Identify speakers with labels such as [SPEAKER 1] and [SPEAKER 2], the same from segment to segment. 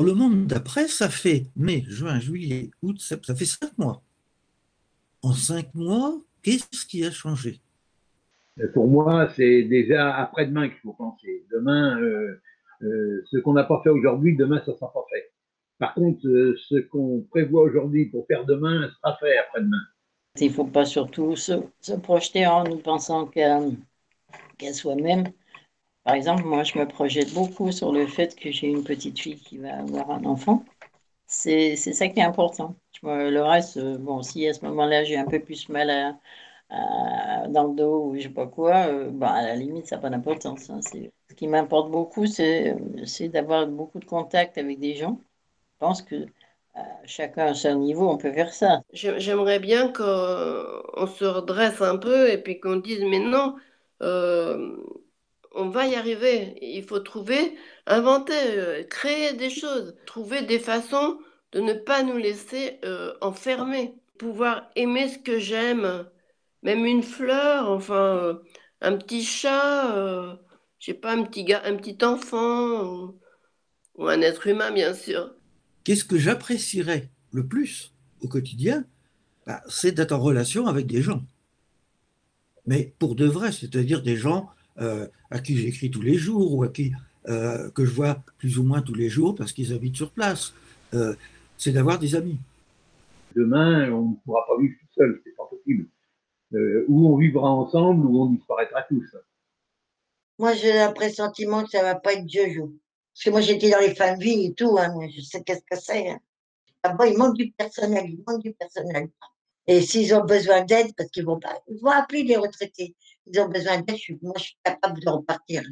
[SPEAKER 1] Pour le monde d'après, ça fait mai, juin, juillet, août, ça fait 5 mois. En 5 mois, qu'est-ce qui a changé?
[SPEAKER 2] Pour moi, c'est déjà après-demain qu'il faut penser. Demain, ce qu'on n'a pas fait aujourd'hui, demain, ça ne sera pas fait. Par contre, ce qu'on prévoit aujourd'hui pour faire demain sera fait après-demain.
[SPEAKER 3] Il ne faut pas surtout se projeter en ne pensant qu'à soi-même. Par exemple, moi, je me projette beaucoup sur le fait que j'ai une petite fille qui va avoir un enfant. C'est ça qui est important. Le reste, bon, si à ce moment-là, j'ai un peu plus mal dans le dos ou je sais pas quoi, bah, à la limite, ça n'a pas d'importance, hein. Ce qui m'importe beaucoup, c'est d'avoir beaucoup de contact avec des gens. Je pense que chacun à son niveau, on peut faire ça.
[SPEAKER 4] J'aimerais bien qu'on se redresse un peu et puis qu'on dise, mais non, euh, on va y arriver. Il faut trouver, inventer, créer des choses, trouver des façons de ne pas nous laisser enfermer. Pouvoir aimer ce que j'aime, même une fleur, enfin, un petit chat, je sais pas, un petit gars, un petit enfant, ou un être humain, bien sûr.
[SPEAKER 1] Qu'est-ce que j'apprécierais le plus au quotidien? Bah, c'est d'être en relation avec des gens. Mais pour de vrai, c'est-à-dire des gens à qui j'écris tous les jours ou à qui que je vois plus ou moins tous les jours parce qu'ils habitent sur place. Euh, c'est d'avoir des amis.
[SPEAKER 2] Demain, on ne pourra pas vivre tout seul, c'est pas possible. Ou on vivra ensemble, ou on disparaîtra tous.
[SPEAKER 5] Moi, j'ai un pressentiment que ça va pas être Jojo. Parce que moi, j'étais dans les fins de vie et tout, hein, moi, je sais qu'est-ce que c'est, hein. Là-bas, il manque du personnel, il manque du personnel. Et s'ils ont besoin d'aide, parce qu'ils vont pas, ils vont appeler les retraités. Ils ont besoin d'aide, moi, je suis capable de repartir.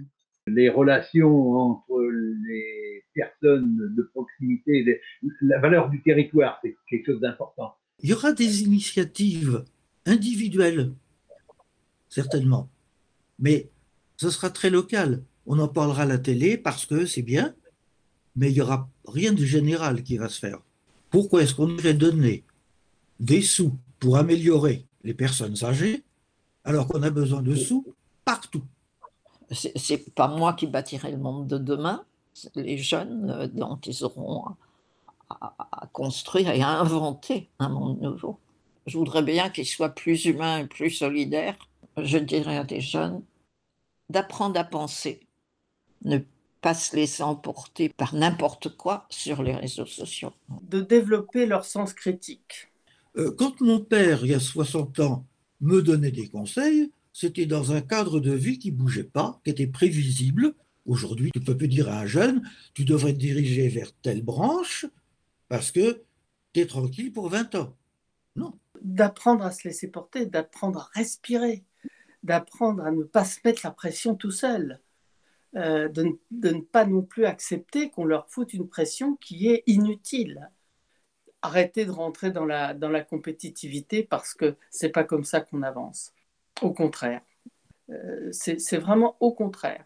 [SPEAKER 2] Les relations entre les personnes de proximité, la valeur du territoire, c'est quelque chose d'important.
[SPEAKER 1] Il y aura des initiatives individuelles, certainement, mais ce sera très local. On en parlera à la télé parce que c'est bien, mais il n'y aura rien de général qui va se faire. Pourquoi est-ce qu'on irait donner des sous pour améliorer les personnes âgées alors qu'on a besoin de sous partout?
[SPEAKER 6] C'est pas moi qui bâtirai le monde de demain. Les jeunes, donc, ils auront à construire et à inventer un monde nouveau. Je voudrais bien qu'ils soient plus humains et plus solidaires. Je dirais à des jeunes d'apprendre à penser, ne pas se laisser emporter par n'importe quoi sur les réseaux sociaux.
[SPEAKER 7] De développer leur sens critique.
[SPEAKER 1] Quand mon père, il y a 60 ans, me donnait des conseils, c'était dans un cadre de vie qui ne bougeait pas, qui était prévisible. Aujourd'hui, tu ne peux plus dire à un jeune, tu devrais te diriger vers telle branche parce que tu es tranquille pour 20 ans. Non.
[SPEAKER 7] D'apprendre à se laisser porter, d'apprendre à respirer, d'apprendre à ne pas se mettre la pression tout seul, de ne pas non plus accepter qu'on leur foute une pression qui est inutile. Arrêter de rentrer dans la compétitivité parce que c'est pas comme ça qu'on avance. Au contraire. C'est vraiment au contraire.